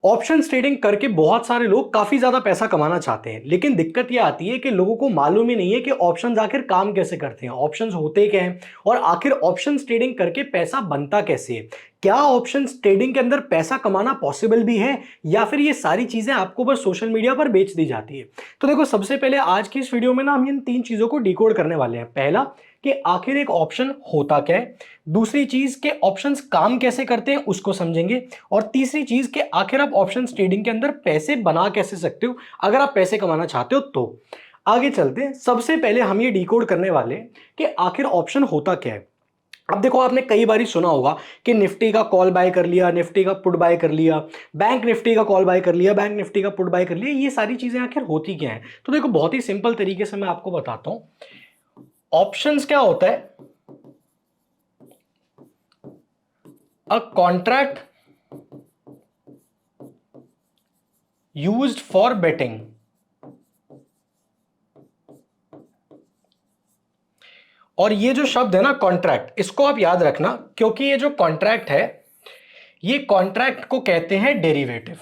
Option trading करके बहुत सारे लोग काफी ज्यादा पैसा कमाना चाहते हैं, लेकिन दिक्कत यह आती है कि लोगों को मालूम ही नहीं है कि ऑप्शंस आखिर काम कैसे करते हैं, ऑप्शंस होते क्या हैं और आखिर ऑप्शंस ट्रेडिंग करके पैसा बनता कैसे है। क्या ऑप्शंस ट्रेडिंग के अंदर पैसा कमाना पॉसिबल भी है या फिर ये सारी चीजें आपको बस सोशल मीडिया पर बेच दी जाती है। तो देखो, सबसे पहले आज की इस वीडियो में ना हम इन तीन चीजों को डिकोड करने वाले हैं। पहला, कि आखिर एक ऑप्शन होता क्या है। दूसरी चीज के ऑप्शंस काम कैसे करते हैं उसको समझेंगे। और तीसरी चीज के आखिर आप ऑप्शंस ट्रेडिंग के अंदर पैसे बना कैसे सकते हो अगर आप पैसे कमाना चाहते हो तो। आगे चलते हैं। सबसे पहले हम ये डिकोड करने वाले हैं कि आखिर ऑप्शन होता क्या है। अब देखो, आपने कई बार सुना होगा कि निफ्टी का कॉल बाय कर लिया, निफ्टी का पुट बाय कर लिया, बैंक निफ्टी का कॉल बाय कर लिया, बैंक निफ्टी का पुट बाय कर लिया। ये सारी चीजें आखिर होती क्या है? तो देखो, बहुत ही सिंपल तरीके से मैं आपको बताता हूं। ऑप्शंस क्या होता है? A contract used for betting. और ये जो शब्द है ना कॉन्ट्रैक्ट, इसको आप याद रखना, क्योंकि ये जो कॉन्ट्रैक्ट है, ये कॉन्ट्रैक्ट को कहते हैं डेरिवेटिव।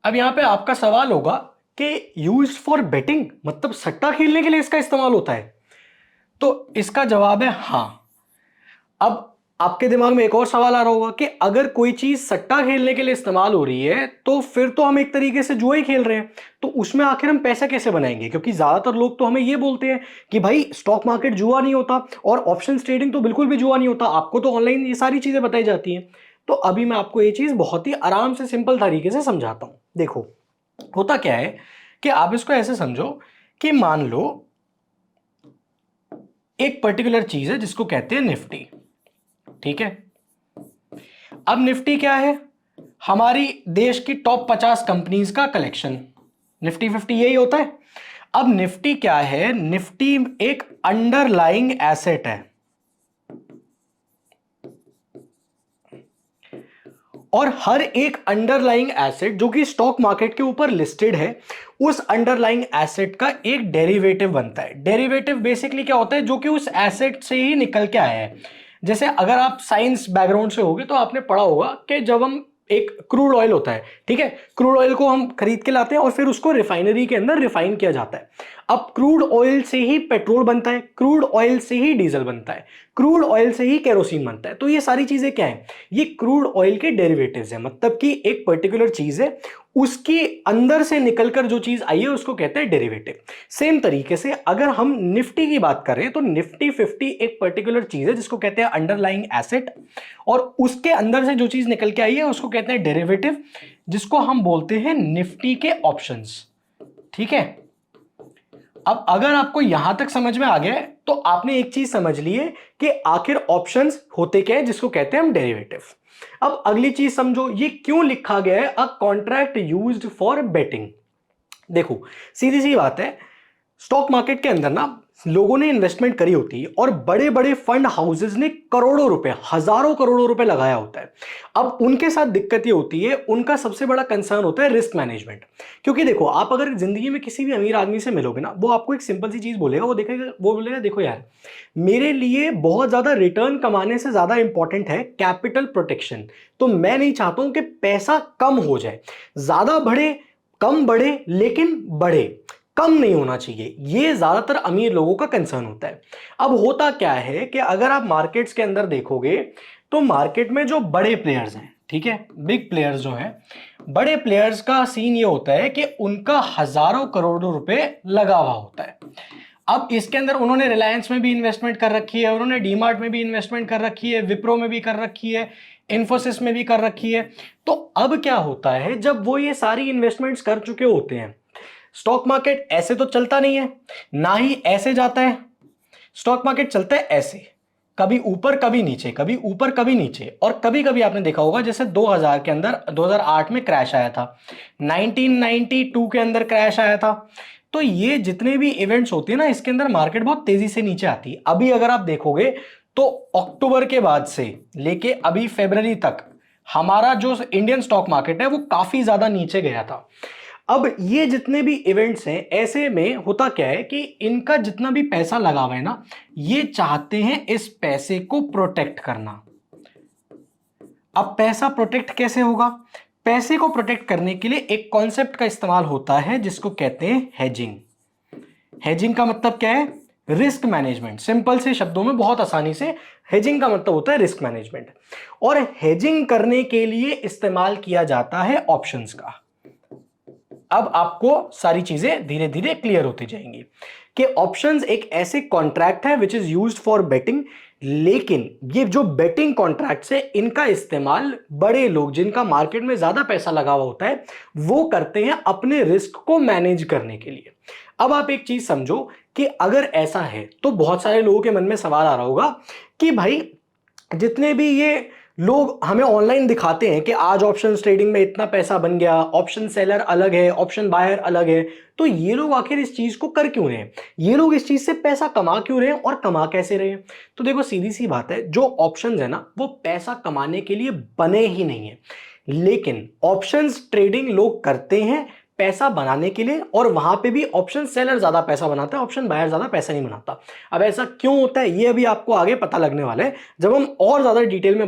अब यहां पे आपका सवाल होगा कि यूज्ड फॉर बेटिंग मतलब सट्टा खेलने के लिए इसका इस्तेमाल होता है? तो इसका जवाब है हां। अब आपके दिमाग में एक और सवाल आ रहा होगा कि अगर कोई चीज सट्टा खेलने के लिए इस्तेमाल हो रही है तो फिर तो हम एक तरीके से जुआ ही खेल रहे हैं, तो उसमें आखिर हम पैसा कैसे बनाएंगे? क्योंकि ज्यादातर लोग तो हमें ये बोलते हैं कि भाई स्टॉक मार्केट जुआ नहीं होता और ऑप्शन ट्रेडिंग तो बिल्कुल भी जुआ नहीं होता, आपको तो ऑनलाइन ये सारी चीजें बताई जाती हैं। तो अभी मैं आपको ये चीज बहुत ही आराम से सिंपल तरीके से समझाता हूं। देखो, होता क्या है कि आप इसको ऐसे समझो कि मान लो एक पर्टिकुलर चीज है जिसको कहते हैं निफ्टी। ठीक है, अब निफ्टी क्या है? हमारी देश की टॉप 50 कंपनीज का कलेक्शन। निफ्टी 50 यही होता है। अब निफ्टी क्या है? निफ्टी एक अंडरलाइंग एसेट है, और हर एक अंडरलाइंग एसेट जो कि स्टॉक मार्केट के ऊपर लिस्टेड है, उस अंडरलाइंग एसेट का एक डेरिवेटिव बनता है। डेरिवेटिव बेसिकली क्या होता है? जो कि उस एसेट से ही निकल के आया है। जैसे अगर आप साइंस बैकग्राउंड से होगे तो आपने पढ़ा होगा कि जब हम एक क्रूड ऑयल होता है, ठीक है, क्रूड ऑयल को हम खरीद के लाते हैं और फिर उसको रिफाइनरी के अंदर रिफाइन किया जाता है। अब क्रूड ऑयल से ही पेट्रोल बनता है, क्रूड ऑयल से ही डीजल बनता है, क्रूड ऑयल से ही केरोसिन बनता है। तो ये सारी चीजें क्या है? ये क्रूड ऑयल के डेरिवेटिव्स है। मतलब कि एक पर्टिकुलर चीज है, उसके अंदर से निकलकर जो चीज आई है उसको कहते हैं डेरिवेटिव। सेम तरीके से अगर हम निफ्टी की बात करें तो निफ्टी 50 एक पर्टिकुलर चीज है जिसको कहते हैं अंडरलाइंग एसेट, और उसके अंदर से जो चीज निकल के आई है उसको कहते हैं डेरिवेटिव, जिसको हम बोलते हैं निफ्टी के ऑप्शंस। ठीक है, अब अगर आपको यहां तक समझ में आ गया है तो आपने एक चीज समझ ली है कि आखिर ऑप्शंस होते क्या है, जिसको कहते हैं हम डेरिवेटिव। अब अगली चीज समझो, ये क्यों लिखा गया है a contract used for betting. देखो, सीधी सी बात है, स्टॉक मार्केट के अंदर ना लोगों ने इन्वेस्टमेंट करी होती है और बड़े बड़े फंड हाउसेज ने करोड़ों रुपए, हजारों करोड़ों रुपए लगाया होता है। अब उनके साथ दिक्कत ये होती है, उनका सबसे बड़ा कंसर्न होता है रिस्क मैनेजमेंट। क्योंकि देखो, आप अगर जिंदगी में किसी भी अमीर आदमी से मिलोगे ना, वो आपको एक सिंपल सी चीज बोलेगा, वो बोलेगा देखो यार, मेरे लिए बहुत ज्यादा रिटर्न कमाने से ज्यादा इंपॉर्टेंट है कैपिटल प्रोटेक्शन। तो मैं नहीं चाहता हूं कि पैसा कम हो जाए, ज्यादा बढ़े, कम बढ़े, लेकिन बढ़े, कम नहीं होना चाहिए। ये ज्यादातर अमीर लोगों का कंसर्न होता है। अब होता क्या है कि अगर आप मार्केट्स के अंदर देखोगे तो मार्केट में जो बड़े प्लेयर्स हैं, ठीक है, बिग प्लेयर्स जो हैं, बड़े प्लेयर्स का सीन ये होता है कि उनका हजारों करोड़ों रुपए लगा हुआ होता है। अब इसके अंदर उन्होंने रिलायंस में भी इन्वेस्टमेंट कर रखी है, उन्होंने डीमार्ट में भी इन्वेस्टमेंट कर रखी है, विप्रो में भी कर रखी है, इन्फोसिस में भी कर रखी है। तो अब क्या होता है, जब वो ये सारी इन्वेस्टमेंट्स कर चुके होते हैं, स्टॉक मार्केट ऐसे तो चलता नहीं है, ना ही ऐसे जाता है। स्टॉक मार्केट चलता है ऐसे, कभी ऊपर कभी नीचे, कभी ऊपर कभी नीचे। और कभी कभी आपने देखा होगा जैसे 2000 के अंदर, 2008 में क्रैश आया था, 1992 के अंदर क्रैश आया था। तो ये जितने भी इवेंट्स होते हैं ना, इसके अंदर मार्केट बहुत तेजी से नीचे आती है। अभी अगर आप देखोगे तो अक्टूबर के बाद से लेके अभी फरवरी तक हमारा जो इंडियन स्टॉक मार्केट है वो काफी ज्यादा नीचे गया था। अब ये जितने भी इवेंट्स हैं, ऐसे में होता क्या है कि इनका जितना भी पैसा लगा हुआ है ना, ये चाहते हैं इस पैसे को प्रोटेक्ट करना। अब पैसा प्रोटेक्ट कैसे होगा? पैसे को प्रोटेक्ट करने के लिए एक कॉन्सेप्ट का इस्तेमाल होता है जिसको कहते हैं हेजिंग। हेजिंग का मतलब क्या है? Risk management. सिंपल से शब्दों में बहुत आसानी से, हेजिंग का मतलब होता है रिस्क मैनेजमेंट। और हेजिंग करने के लिए इस्तेमाल किया जाता है ऑप्शंस का। अब आपको सारी चीजें धीरे धीरे क्लियर होती जाएंगी कि ऑप्शंस एक ऐसे कॉन्ट्रैक्ट है which is used for betting. लेकिन ये जो बेटिंग कॉन्ट्रैक्ट्स है इनका इस्तेमाल बड़े लोग जिनका मार्केट में ज्यादा पैसा लगा हुआ होता है वो करते हैं अपने रिस्क को मैनेज करने के लिए। अब आप एक चीज समझो कि अगर ऐसा है तो बहुत सारे लोगों के मन में सवाल आ रहा होगा कि भाई जितने भी ये लोग हमें ऑनलाइन दिखाते हैं कि आज ऑप्शन ट्रेडिंग में इतना पैसा बन गया, ऑप्शन सेलर अलग है, ऑप्शन बायर अलग है, तो ये लोग आखिर इस चीज को कर क्यों रहे हैं? ये लोग इस चीज से पैसा कमा क्यों रहे हैं और कमा कैसे रहे हैं? तो देखो सीधी सी बात है, जो ऑप्शंस है ना वो पैसा कमाने के लिए बने ही नहीं है। लेकिन ऑप्शंस ट्रेडिंग लोग करते हैं पैसा बनाने के लिए, और वहां पे भी ऑप्शन सेलर ज्यादा पैसा बनाता है, ऑप्शन बायर ज्यादा पैसा नहीं बनाता। अब ऐसा क्यों होता है ये अभी आपको आगे पता लगने वाला है जब हम और ज्यादा डिटेल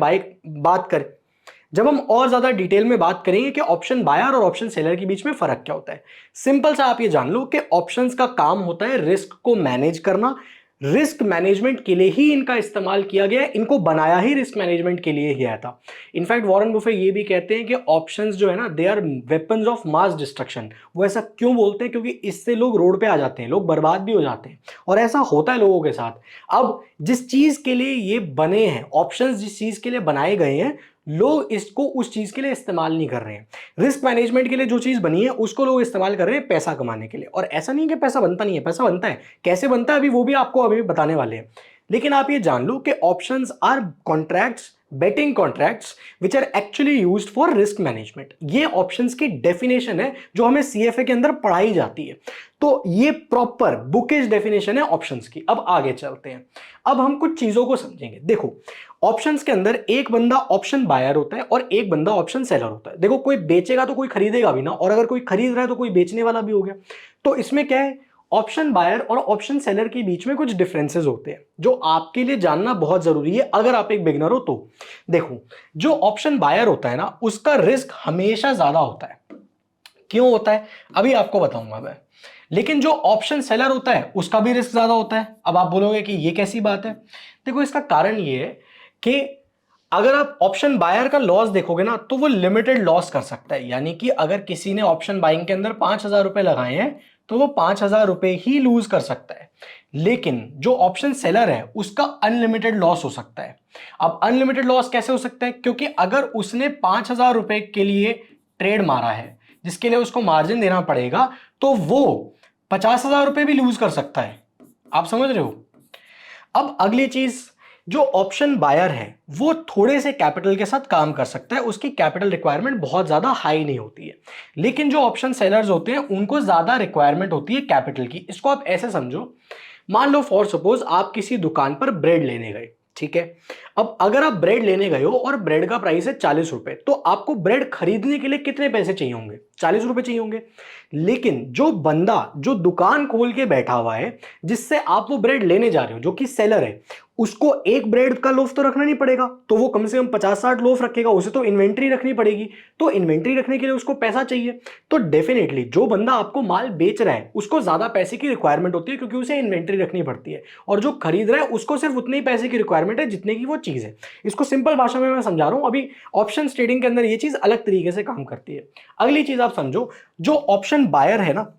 में बात करेंगे कि ऑप्शन बायर और ऑप्शन सेलर के बीच में फर्क क्या होता है। सिंपल सा आप ये जान लो कि ऑप्शंस का काम होता है रिस्क को मैनेज करना। रिस्क मैनेजमेंट के लिए ही इनका इस्तेमाल किया गया है, इनको बनाया ही रिस्क मैनेजमेंट के लिए ही गया था। इनफैक्ट वॉरेन बुफे ये भी कहते हैं कि ऑप्शंस जो है ना they are weapons of mass destruction. वो ऐसा क्यों बोलते हैं? क्योंकि इससे लोग रोड पे आ जाते हैं, लोग बर्बाद भी हो जाते हैं, और ऐसा होता है लोगों के साथ। अब जिस चीज के लिए ये बने हैं ऑप्शंस, जिस चीज के लिए बनाए गए हैं, लोग इसको उस चीज के लिए इस्तेमाल नहीं कर रहे हैं। रिस्क मैनेजमेंट के लिए जो चीज बनी है उसको लोग इस्तेमाल कर रहे हैं पैसा कमाने के लिए। और ऐसा नहीं कि पैसा बनता नहीं है, पैसा बनता है। कैसे बनता है अभी वो भी आपको अभी बताने वाले हैं। लेकिन आप ये जान लो कि options are contracts, betting contracts which are actually used for risk management. ये ऑप्शंस की डेफिनेशन है जो हमें सीएफए के अंदर पढ़ाई जाती है। तो ये प्रॉपर बुकिश डेफिनेशन है ऑप्शंस की। अब आगे चलते हैं, अब हम कुछ चीजों को समझेंगे। देखो ऑप्शंस के अंदर एक बंदा ऑप्शन बायर होता है और एक बंदा ऑप्शन सेलर होता है। देखो कोई बेचेगा तो कोई खरीदेगा भी ना, और अगर कोई खरीद रहा है तो कोई बेचने वाला भी हो गया। तो इसमें क्या है, ऑप्शन बायर और ऑप्शन सेलर के बीच में कुछ डिफरेंसेस होते हैं जो आपके लिए जानना बहुत जरूरी है अगर आप एक बिगनर हो तो। देखो जो ऑप्शन बायर होता है ना उसका रिस्क हमेशा ज्यादा होता है। क्यों होता है अभी आपको बताऊंगा मैं। लेकिन जो ऑप्शन सेलर होता है उसका भी रिस्क ज्यादा होता है। अब आप बोलोगे कि ये कैसी बात है? देखो इसका कारण ये है कि अगर आप ऑप्शन बायर का लॉस देखोगे ना तो वो लिमिटेड लॉस कर सकता है। यानी कि अगर किसी ने ऑप्शन बाइंग के अंदर 5,000 रुपए लगाए हैं तो वो 5,000 रुपए ही लूज कर सकता है। लेकिन जो ऑप्शन सेलर है उसका अनलिमिटेड लॉस हो सकता है। अब अनलिमिटेड लॉस कैसे हो सकता है? क्योंकि अगर उसने 5,000 रुपए के लिए ट्रेड मारा है जिसके लिए उसको मार्जिन देना पड़ेगा, तो वो 50,000 रुपए भी लूज कर सकता है। आप समझ रहे हो? अब अगली चीज, जो ऑप्शन बायर है वो थोड़े से कैपिटल के साथ काम कर सकता है, उसकी कैपिटल रिक्वायरमेंट बहुत ज्यादा हाई नहीं होती है। लेकिन जो ऑप्शन सेलर्स होते हैं उनको ज्यादा रिक्वायरमेंट होती है कैपिटल की। इसको आप ऐसे समझो, मान लो फॉर सपोज आप किसी दुकान पर ब्रेड लेने गए, ठीक है। अब अगर आप ब्रेड लेने गए हो और ब्रेड का प्राइस है 40 रुपए, तो आपको ब्रेड खरीदने के लिए कितने पैसे चाहिए होंगे? 40 रुपए चाहिए होंगे। लेकिन जो बंदा जो दुकान खोल के बैठा हुआ है जिससे आप वो ब्रेड लेने जा रहे हो, जो कि सेलर है, उसको एक ब्रेड का लोफ तो रखना नहीं पड़ेगा, तो वो कम से कम 50-60 लोफ रखेगा। उसे तो इन्वेंट्री रखनी पड़ेगी, तो इन्वेंट्री रखने के लिए उसको पैसा चाहिए। तो डेफिनेटली जो बंदा आपको माल बेच रहा है उसको ज्यादा पैसे की रिक्वायरमेंट होती है क्योंकि उसे इन्वेंट्री रखनी पड़ती है, और जो खरीद रहा है उसको सिर्फ उतने ही पैसे की रिक्वायरमेंट है जितने की वो चीज है। इसको सिंपल भाषा में मैं समझा रहा हूं। अभी ऑप्शन ट्रेडिंग के अंदर ये चीज अलग तरीके से काम करती है। अगली चीज आप समझो, जो ऑप्शन बायर है ना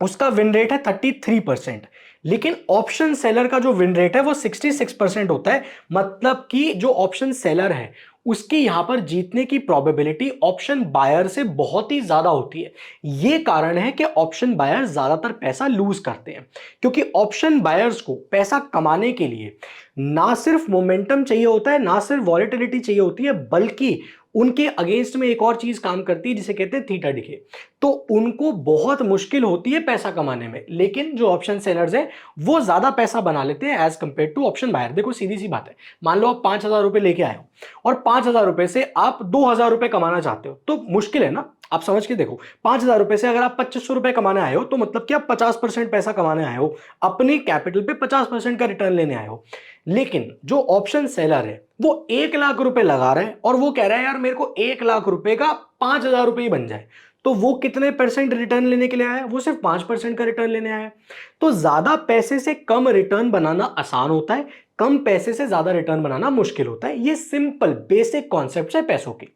उसका विन रेट है 33%, लेकिन ऑप्शन सेलर का जो विन रेट है वो 66% होता है। मतलब कि जो ऑप्शन सेलर है उसकी यहां पर जीतने की प्रोबेबिलिटी ऑप्शन बायर से बहुत ही ज्यादा होती है। यह कारण है कि ऑप्शन बायर ज्यादातर पैसा लूज करते हैं, क्योंकि ऑप्शन बायर्स को पैसा कमाने के लिए ना सिर्फ मोमेंटम चाहिए होता है, ना सिर्फ वॉलेटिलिटी चाहिए होती है, बल्कि उनके अगेंस्ट में एक और चीज काम करती है जिसे कहते हैं थीटा डिके। तो उनको बहुत मुश्किल होती है पैसा कमाने में। लेकिन जो ऑप्शन सेलर्स हैं वो ज्यादा पैसा बना लेते हैं as compare to option buyer. देखो सीधी सी बात है, मान लो आप 5,000 रुपए लेके आए हो और 5,000 रुपए से आप 2,000 रुपए कमाना चाहते हो, तो मुश्किल है ना। आप समझ के देखो, 5,000 रुपए से अगर आप 2,500 रुपए कमाने आए हो तो मतलब कि आप 50% पैसा कमाने आए हो, अपनी कैपिटल पे 50% का रिटर्न लेने आए हो। लेकिन जो ऑप्शन सेलर है वो 1,00,000 रुपए लगा रहा है और वो कह रहा है यार मेरे को 1,00,000 रुपए का 5,000 रुपए ही बन जाए, तो वो कितने परसेंट रिटर्न लेने के लिए आया है? वो सिर्फ 5% का रिटर्न लेने आया है। तो ज्यादा पैसे से कम रिटर्न बनाना आसान होता है, कम पैसे से ज्यादा रिटर्न बनाना मुश्किल होता है। ये सिंपल बेसिक कॉन्सेप्ट है पैसों की।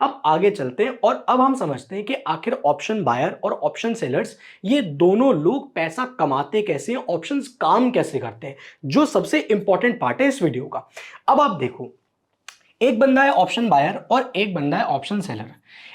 अब आगे चलते हैं और अब हम समझते हैं कि आखिर ऑप्शन बायर और ऑप्शन सेलर्स ये दोनों लोग पैसा कमाते कैसे हैं, ऑप्शंस काम कैसे करते हैं, जो सबसे इंपॉर्टेंट पार्ट है इस वीडियो का। अब आप देखो, एक बंदा है ऑप्शन बायर और एक बंदा है ऑप्शन सेलर।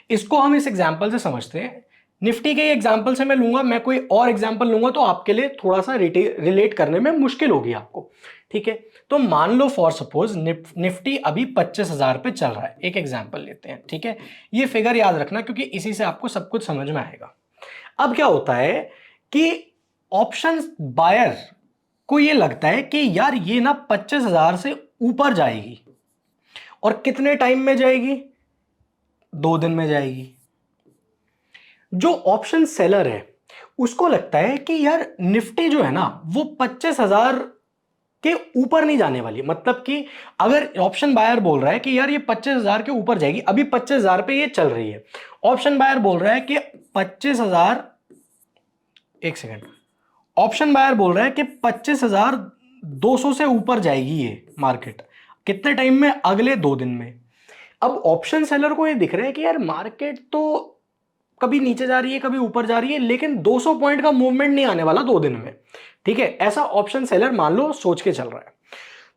इसको हम इस एग्जांपल से समझते हैं। निफ्टी के एग्जांपल से मैं लूंगा, मैं कोई और एग्जांपल लूंगा तो आपके लिए थोड़ा सा रिलेट करने में मुश्किल होगी आपको, ठीक है। तो मान लो फॉर सपोज निफ्टी अभी 25,000 पे चल रहा है, एक एग्जांपल लेते हैं, ठीक है। ये फिगर याद रखना क्योंकि इसी से आपको सब कुछ समझ में आएगा। अब क्या होता है कि ऑप्शन बायर को ये लगता है कि यार ये ना 25,000 से ऊपर जाएगी, और कितने टाइम में जाएगी? 2 दिन में जाएगी। जो ऑप्शन सेलर है उसको लगता है कि यार निफ्टी जो है ना वो 25,000 के ऊपर नहीं जाने वाली। मतलब कि अगर ऑप्शन बायर बोल रहा है कि यार ये 25,000 के ऊपर जाएगी, अभी 25,000 पे ये चल रही है, ऑप्शन बायर बोल रहा है कि 25,000, एक सेकेंड, ऑप्शन बायर बोल रहा है कि 25,200 से ऊपर जाएगी ये मार्केट। कितने टाइम में? अगले 2 दिन में। अब ऑप्शन सेलर को ये दिख रहा है कि यार मार्केट तो कभी नीचे जा रही है कभी ऊपर जा रही है, लेकिन 200 पॉइंट का मूवमेंट नहीं आने वाला 2 दिन में, ठीक है। ऐसा ऑप्शन सेलर मान लो सोच के चल रहा है।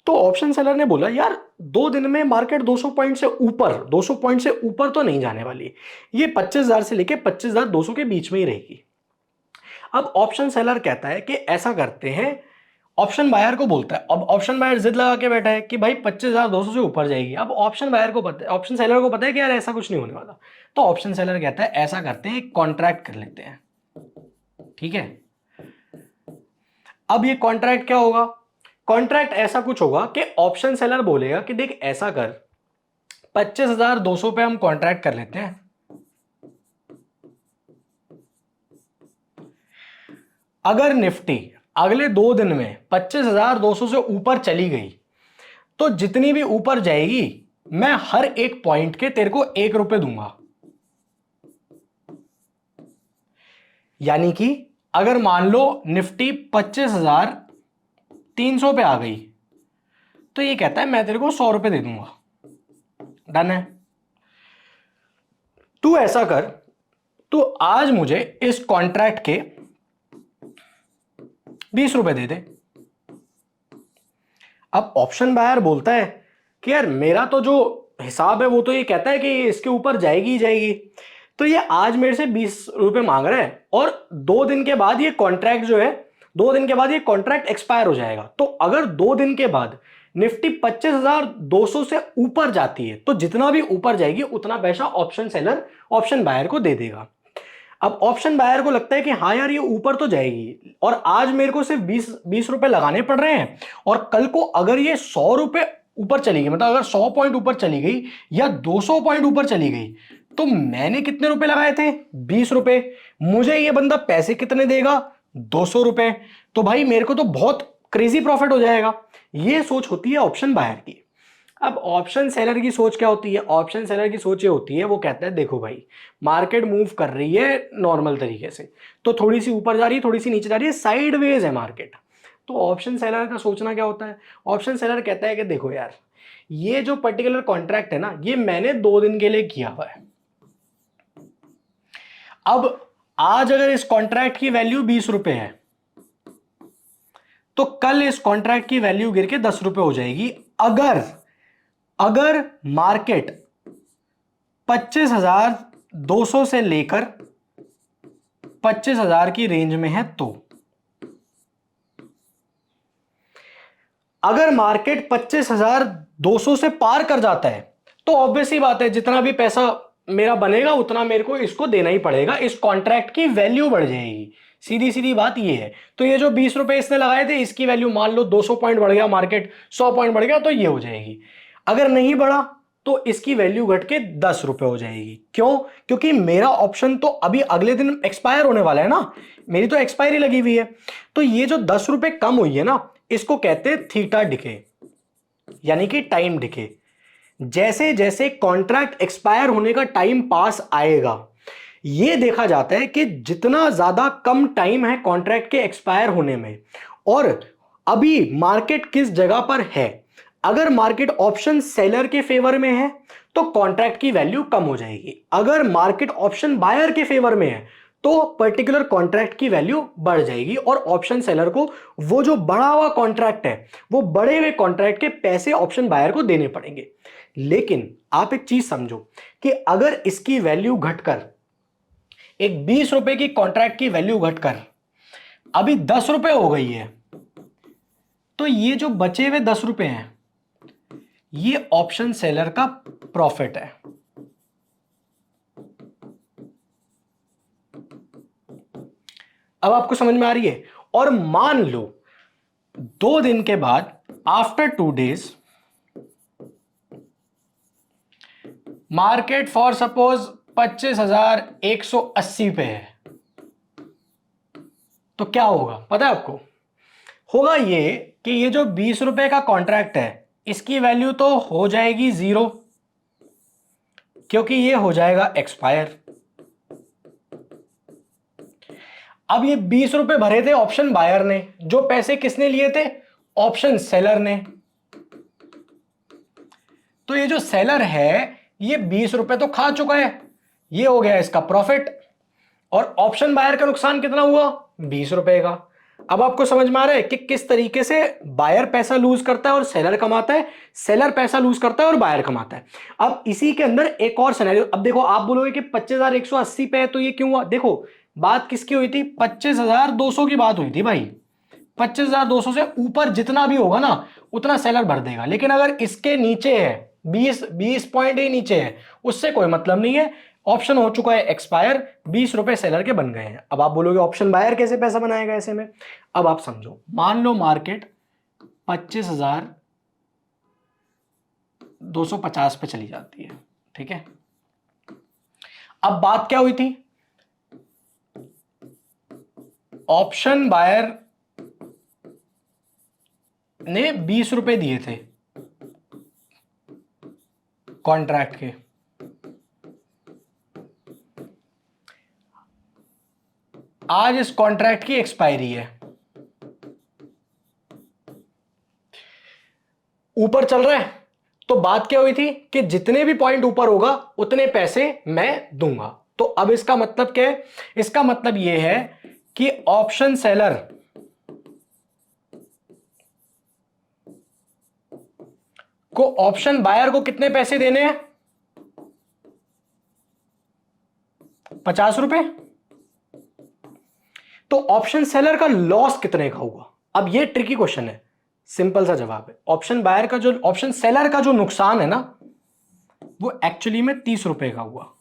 तो ऑप्शन सेलर ने बोला यार 2 दिन में मार्केट 200 पॉइंट से ऊपर, 200 पॉइंट से ऊपर तो नहीं जाने वाली, ये 25,000 से लेके 25,200 के बीच में ही रहेगी। अब ऑप्शन सेलर कहता है कि ऐसा करते हैं, ऑप्शन बायर को बोलता है। अब ऑप्शन बायर जिद लगा के बैठा है कि भाई 25,200 से ऊपर जाएगी। अब ऑप्शन बायर को पता है, ऑप्शन सेलर को पता है कि यार ऐसा कुछ नहीं होने वाला। तो ऑप्शन सेलर कहता है ऐसा करते हैं, कॉन्ट्रैक्ट कर लेते हैं, ठीक है। अब ये कॉन्ट्रैक्ट क्या होगा? कॉन्ट्रैक्ट ऐसा कुछ होगा कि ऑप्शन सेलर बोलेगा कि देख ऐसा कर, 25,200 पे हम कॉन्ट्रैक्ट कर लेते हैं। अगर निफ्टी अगले 2 दिन में 25,200 से ऊपर चली गई तो जितनी भी ऊपर जाएगी मैं हर एक पॉइंट के तेरे को 1 रुपए दूंगा। यानी कि अगर मान लो निफ्टी 25,300 पे आ गई तो ये कहता है मैं तेरे को 100 रुपए दे दूंगा। डन है। तू ऐसा कर, तो आज मुझे इस कॉन्ट्रैक्ट के 20 रुपए दे दे। अब ऑप्शन बायर बोलता है कि यार मेरा तो जो हिसाब है वो तो ये कहता है कि इसके ऊपर जाएगी ही जाएगी, तो ये आज मेरे से 20 रुपए मांग रहा है और 2 दिन के बाद ये कॉन्ट्रैक्ट जो है, 2 दिन के बाद ये कॉन्ट्रैक्ट एक्सपायर हो जाएगा। तो अगर 2 दिन के बाद निफ्टी 25,200 से ऊपर जाती है तो जितना भी ऊपर जाएगी उतना पैसा ऑप्शन सेलर ऑप्शन बायर को दे देगा। अब ऑप्शन बायर को लगता है कि हाँ यार ये ऊपर तो जाएगी और आज मेरे को सिर्फ 20 रुपए लगाने पड़ रहे हैं, और कल को अगर ये 100 रुपए ऊपर चली गई, मतलब अगर 100 पॉइंट ऊपर चली गई या 200 पॉइंट ऊपर चली गई, तो मैंने कितने रुपए लगाए थे? 20 रुपए। मुझे ये बंदा पैसे कितने देगा? 200 रुपए। तो भाई मेरे को तो बहुत क्रेजी प्रॉफिट हो जाएगा। ये सोच होती है ऑप्शन बायर की। अब ऑप्शन सेलर की सोच क्या होती है? ऑप्शन सेलर की सोच ये होती है, वो कहता है देखो भाई मार्केट मूव कर रही है नॉर्मल तरीके से, तो थोड़ी सी ऊपर जा रही है थोड़ी सी नीचे जा रही है, साइडवेज है मार्केट। तो ऑप्शन सेलर का सोचना क्या होता है? ऑप्शन सेलर कहता है कि देखो यार ये जो पर्टिकुलर कॉन्ट्रैक्ट है ना ये मैंने 2 दिन के लिए किया हुआ है। अब आज अगर इस कॉन्ट्रैक्ट की वैल्यू 20 रुपए है तो कल इस कॉन्ट्रैक्ट की वैल्यू गिर के 10 रुपए हो जाएगी। अगर मार्केट 25,200 से लेकर 25,000 की रेंज में है तो अगर मार्केट 25,200 से पार कर जाता है तो ऑब्वियस ही बात है जितना भी पैसा मेरा बनेगा उतना मेरे को इसको देना ही पड़ेगा, इस कॉन्ट्रैक्ट की वैल्यू बढ़ जाएगी। सीधी सीधी बात ये है। तो ये जो 20 रुपए इसने लगाए थे इसकी वैल्यू मान लो 200 पॉइंट बढ़ गया, मार्केट 100 पॉइंट बढ़ गया तो ये हो जाएगी। अगर नहीं बढ़ा तो इसकी वैल्यू घट के 10 रुपए हो जाएगी। क्यों? क्योंकि मेरा ऑप्शन तो अभी अगले दिन एक्सपायर होने वाला है ना, मेरी तो एक्सपायरी लगी हुई है। तो ये जो 10 रुपए कम हुई है ना, इसको कहते हैं थीटा डिके, यानी कि टाइम डिके। जैसे जैसे कॉन्ट्रैक्ट एक्सपायर होने का टाइम पास आएगा, यह देखा जाता है कि जितना ज्यादा कम टाइम है कॉन्ट्रैक्ट के एक्सपायर होने में, और अभी मार्केट किस जगह पर है, अगर मार्केट ऑप्शन सेलर के फेवर में है तो कॉन्ट्रैक्ट की वैल्यू कम हो जाएगी, अगर मार्केट ऑप्शन बायर के फेवर में है तो पर्टिकुलर कॉन्ट्रैक्ट की वैल्यू बढ़ जाएगी, और ऑप्शन सेलर को वो जो बढ़ा हुआ कॉन्ट्रैक्ट है, वो बढ़े हुए कॉन्ट्रैक्ट के पैसे ऑप्शन बायर को देने पड़ेंगे। लेकिन आप एक चीज समझो कि अगर इसकी वैल्यू घटकर, एक 20 रुपए की कॉन्ट्रैक्ट की वैल्यू घटकर अभी 10 रुपए हो गई है, तो ये जो बचे हुए 10 रुपए हैं, ये ऑप्शन सेलर का प्रॉफिट है। अब आपको समझ में आ रही है? और मान लो 2 दिन के बाद, after 2 days, market for suppose 25,180 पे है, तो क्या होगा पता है आपको? होगा ये कि ये जो 20 रुपए का कॉन्ट्रैक्ट है, इसकी वैल्यू तो हो जाएगी 0, क्योंकि ये हो जाएगा एक्सपायर। अब ये 20 रुपए भरे थे ऑप्शन बायर ने, जो पैसे किसने लिए थे? ऑप्शन सेलर ने। तो ये जो सेलर है, ये 20 रुपए तो खा चुका है, ये हो गया इसका प्रॉफिट, और ऑप्शन बायर का नुकसान कितना हुआ? 20 रुपए का। अब आपको समझ में आ रहा है कि किस तरीके से बायर पैसा लूज करता है और सेलर कमाता है, सेलर पैसा लूज करता है और बायर कमाता है। अब इसी के अंदर एक और सिनेरियो, अब देखो आप बोलोगे कि 25,180 पे है तो ये क्यों हुआ? देखो बात किसकी हुई थी? 25,200 की बात हुई थी भाई। 25,200 से ऊपर जितना भी होगा ना, उतना सेलर भर देगा। लेकिन अगर इसके नीचे है, 20 पॉइंट ही नीचे है, उससे कोई मतलब नहीं है, ऑप्शन हो चुका है एक्सपायर, 20 रुपए सेलर के बन गए हैं। अब आप बोलोगे ऑप्शन बायर कैसे पैसा बनाएगा ऐसे में? अब आप समझो, मान लो मार्केट 25,250 पे चली जाती है, ठीक है। अब बात क्या हुई थी? ऑप्शन बायर ने 20 रुपए दिए थे कॉन्ट्रैक्ट के, आज इस कॉन्ट्रैक्ट की एक्सपायरी है, ऊपर चल रहा है, तो बात क्या हुई थी कि जितने भी पॉइंट ऊपर होगा उतने पैसे मैं दूंगा। तो अब इसका मतलब क्या है? इसका मतलब यह है कि ऑप्शन सेलर को ऑप्शन बायर को कितने पैसे देने हैं? 50 रुपए। तो ऑप्शन सेलर का लॉस कितने का होगा? अब ये ट्रिकी क्वेश्चन है, सिंपल सा जवाब है, ऑप्शन बायर का जो, ऑप्शन सेलर का जो नुकसान है ना, वो एक्चुअली में 30 रुपए का हुआ।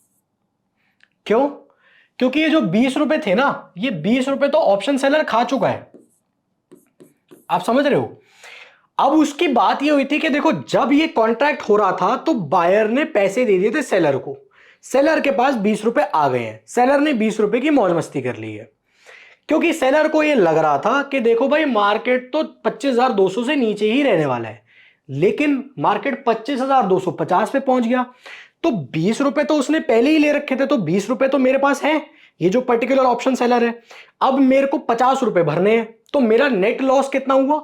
क्यों? क्योंकि ये जो 20 रुपए थे ना, ये 20 रुपए तो ऑप्शन सेलर खा चुका है, आप समझ रहे हो। अब उसकी बात ये हुई थी कि देखो, जब ये कॉन्ट्रैक्ट हो रहा था तो बायर ने पैसे दे दिए थे सेलर को, सेलर के पास 20 रुपए आ गए हैं, सेलर ने 20 रुपए की मौज मस्ती कर ली है, क्योंकि सेलर को ये लग रहा था कि देखो भाई, मार्केट तो 25,200 से नीचे ही रहने वाला है, लेकिन मार्केट 25,250 पे पहुंच गया, तो 20 रुपए तो उसने पहले ही ले रखे थे, तो 20 रुपए तो मेरे पास है, ये जो पर्टिकुलर ऑप्शन सेलर है। अब मेरे को 50 रुपए भरने हैं, तो मेरा नेट लॉस कितना हुआ?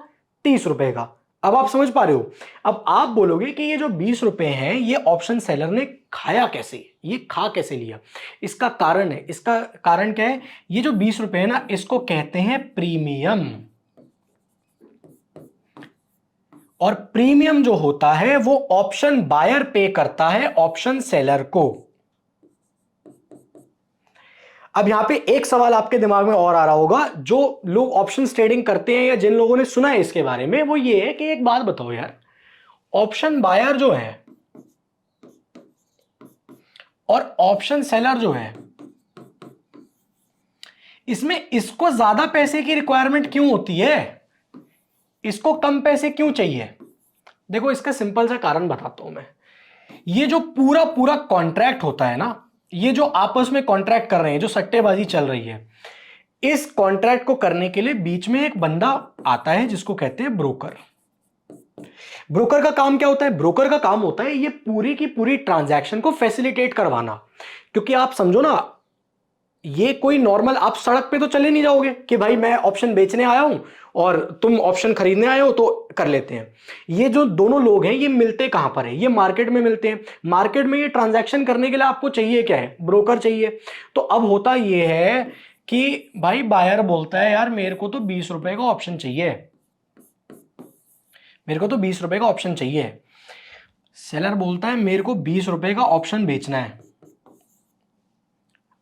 30 रुपए का। अब आप समझ पा रहे हो? अब आप बोलोगे कि ये जो 20 रुपए हैं, ये ऑप्शन सेलर ने खाया कैसे, ये खा कैसे लिया? इसका कारण है, इसका कारण क्या है? ये जो 20 रुपए है ना, इसको कहते हैं प्रीमियम, और प्रीमियम जो होता है वो ऑप्शन बायर पे करता है ऑप्शन सेलर को। अब यहां पे एक सवाल आपके दिमाग में और आ रहा होगा, जो लोग ऑप्शन ट्रेडिंग करते हैं या जिन लोगों ने सुना है इसके बारे में, वो ये है कि एक बात बताओ यार, ऑप्शन बायर जो है और ऑप्शन सेलर जो है, इसमें इसको ज्यादा पैसे की रिक्वायरमेंट क्यों होती है? इसको कम पैसे क्यों चाहिए? देखो, इसका सिंपल सा कारण बताता हूं मैं। ये जो पूरा पूरा कॉन्ट्रैक्ट होता है ना, ये जो आपस में कॉन्ट्रैक्ट कर रहे हैं, जो सट्टेबाजी चल रही है, इस कॉन्ट्रैक्ट को करने के लिए बीच में एक बंदा आता है जिसको कहते हैं ब्रोकर। ब्रोकर का काम क्या होता है? ब्रोकर का काम होता है ये पूरी की पूरी ट्रांजैक्शन को फैसिलिटेट करवाना। क्योंकि आप समझो ना, ये कोई नॉर्मल आप सड़क पे तो चले नहीं जाओगे कि भाई मैं ऑप्शन बेचने आया हूं और तुम ऑप्शन खरीदने आए हो तो कर लेते हैं। ये जो दोनों लोग हैं ये मिलते कहां पर है? ये मार्केट में मिलते हैं। मार्केट में ये ट्रांजैक्शन करने के लिए आपको चाहिए क्या है? ब्रोकर चाहिए। तो अब होता ये है कि भाई बायर बोलता है यार मेरे को तो 20 रुपए का ऑप्शन चाहिए, मेरे को तो 20 रुपए का ऑप्शन चाहिए। सेलर बोलता है मेरे को 20 रुपए का ऑप्शन बेचना है।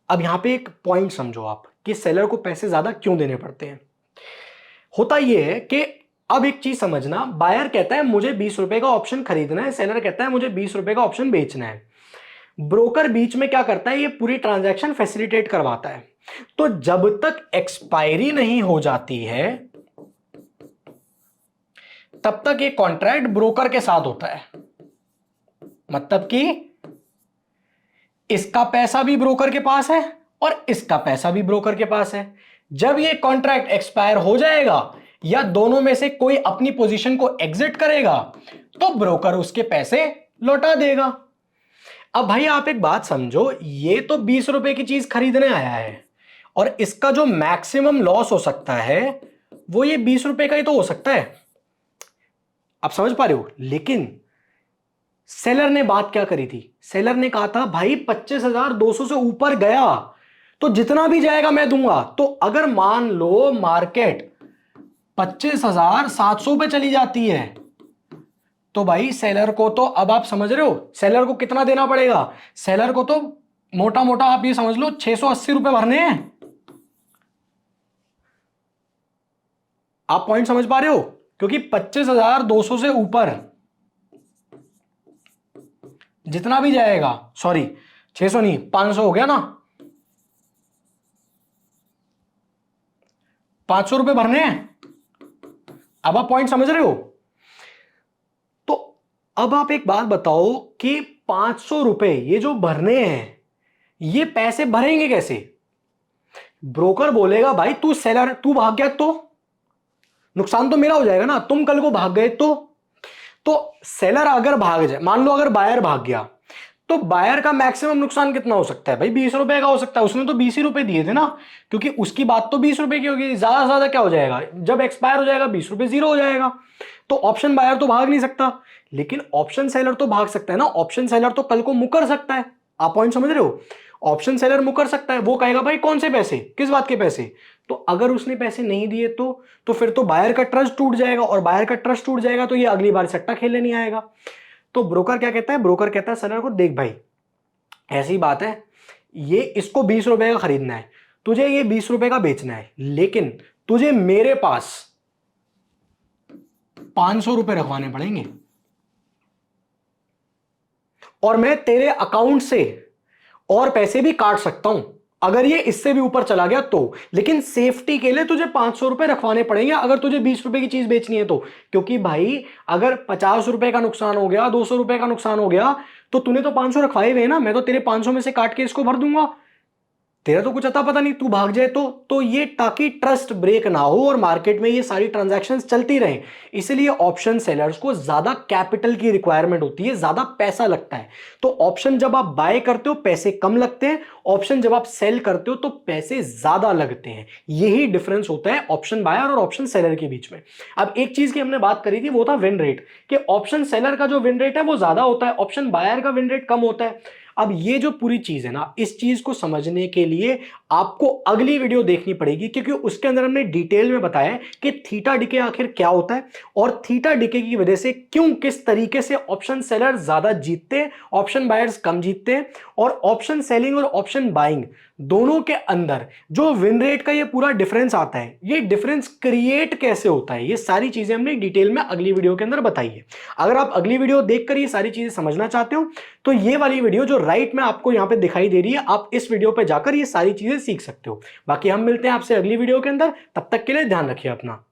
अब यहां पे एक पॉइंट समझो आप कि सेलर को पैसे ज्यादा क्यों देने पड़ते हैं। होता यह है कि अब एक चीज समझना, बायर कहता है मुझे 20 रुपए का ऑप्शन खरीदना है, सेलर कहता है मुझे 20 रुपए का ऑप्शन बेचना है। ब्रोकर बीच में क्या करता है? ये पूरी ट्रांजैक्शन फैसिलिटेट करवाता है। तो जब तक एक्सपायरी नहीं हो जाती है तब तक ये कॉन्ट्रैक्ट ब्रोकर के साथ होता है। मतलब कि इसका पैसा भी ब्रोकर के पास है और इसका पैसा भी ब्रोकर के पास है। जब ये कॉन्ट्रैक्ट एक्सपायर हो जाएगा या दोनों में से कोई अपनी पोजीशन को एग्जिट करेगा तो ब्रोकर उसके पैसे लौटा देगा। अब भाई आप एक बात समझो, ये तो 20 रुपए की चीज खरीदने आया है और इसका जो मैक्सिमम लॉस हो सकता है वो ये 20 रुपए का ही तो हो सकता है। आप समझ पा रहे हो? लेकिन सेलर ने बात क्या करी थी? सेलर ने कहा था भाई 25,200 से ऊपर गया तो जितना भी जाएगा मैं दूंगा। तो अगर मान लो मार्केट 25,700 पे चली जाती है तो भाई सेलर को तो, अब आप समझ रहे हो सेलर को कितना देना पड़ेगा? सेलर को तो मोटा मोटा आप ये समझ लो 680 रुपए भरने हैं। आप पॉइंट समझ पा रहे हो? क्योंकि 25,200 से ऊपर जितना भी जाएगा, सॉरी 600 नहीं 500 हो गया ना, 500 रुपए भरने हैं। अब आप पॉइंट समझ रहे हो? तो अब आप एक बात बताओ कि 500 रुपए ये जो भरने हैं ये पैसे भरेंगे कैसे? ब्रोकर बोलेगा भाई तू सेलर, तू भाग गया तो नुकसान तो मेरा हो जाएगा ना, तुम कल को भाग गए तो सेलर अगर भाग जाए, मान लो अगर बायर भाग गया तो बायर का मैक्सिमम नुकसान कितना हो सकता है? भाई 20 रुपए का हो सकता है। उसने तो 20 ही रुपए दिए थे ना, क्योंकि उसकी बात तो 20 रुपए की होगी। ज्यादा से ज्यादा क्या हो जाएगा? जब एक्सपायर हो जाएगा 20 रुपए जीरो हो जाएगा। तो ऑप्शन बायर तो भाग नहीं सकता, लेकिन ऑप्शन सेलर तो भाग सकता है ना। ऑप्शन सेलर तो कल को मुकर सकता है। आप पॉइंट समझ रहे हो? ऑप्शन सेलर मुकर सकता है। वो कहेगा भाई कौन से पैसे, किस बात के पैसे? तो अगर उसने पैसे नहीं दिए तो फिर तो बायर का ट्रस्ट टूट जाएगा, और बायर का ट्रस्ट टूट जाएगा तो ये अगली बार सट्टा खेलने नहीं आएगा। तो ब्रोकर क्या कहता है? ब्रोकर कहता है सेलर को देख भाई ऐसी बात है, ये इसको 20 रुपए का खरीदना है, तुझे ये 20 रुपए का बेचना है, लेकिन तुझे मेरे पास 500 रुपए रखवाने पड़ेंगे और मैं तेरे अकाउंट से और पैसे भी काट सकता हूं अगर ये इससे भी ऊपर चला गया तो। लेकिन सेफ्टी के लिए तुझे 500 रुपए रखवाने पड़ेंगे अगर तुझे 20 रुपए की चीज बेचनी है तो। क्योंकि भाई अगर 50 रुपए का नुकसान हो गया, 200 रुपए का नुकसान हो गया, तो तूने तो 500 रखवाए हुए ना, मैं तो तेरे 500 में से काट के इसको भर दूंगा। तेरा तो कुछ अता पता नहीं, तू भाग जाए तो ये ताकि ट्रस्ट ब्रेक ना हो और मार्केट में ये सारी ट्रांजैक्शंस चलती रहें। इसलिए ऑप्शन सेलर्स को ज्यादा कैपिटल की रिक्वायरमेंट होती है, ज्यादा पैसा लगता है। तो ऑप्शन जब आप बाय करते हो पैसे कम लगते हैं, ऑप्शन जब आप सेल करते हो तो पैसे ज्यादा लगते हैं। यही डिफरेंस होता है ऑप्शन बायर और ऑप्शन सेलर के बीच में। अब एक चीज की हमने बात करी थी, वो था विन रेट, कि ऑप्शन सेलर का जो विन रेट है वो ज्यादा होता है, ऑप्शन बायर का विन रेट कम होता है। अब ये जो पूरी चीज है ना, इस चीज को समझने के लिए आपको अगली वीडियो देखनी पड़ेगी, क्योंकि उसके अंदर हमने डिटेल में बताया कि थीटा डिके आखिर क्या होता है और थीटा डिके की वजह से क्यों, किस तरीके से ऑप्शन सेलर ज्यादा जीतते हैं, ऑप्शन बायर्स कम जीतते हैं, और ऑप्शन सेलिंग और ऑप्शन बाइंग दोनों के अंदर जो विन रेट का ये पूरा डिफरेंस आता है, ये डिफरेंस क्रिएट कैसे होता है, ये सारी चीजें हमने डिटेल में अगली वीडियो के अंदर बताई है। अगर आप अगली वीडियो देखकर ये सारी चीजें समझना चाहते हो तो ये वाली वीडियो जो राइट में आपको यहां पे दिखाई दे रही है, आप इस वीडियो पे जाकर ये सारी चीजें सीख सकते हो। बाकी हम मिलते हैं आपसे अगली वीडियो के अंदर, तब तक के लिए ध्यान रखिए अपना।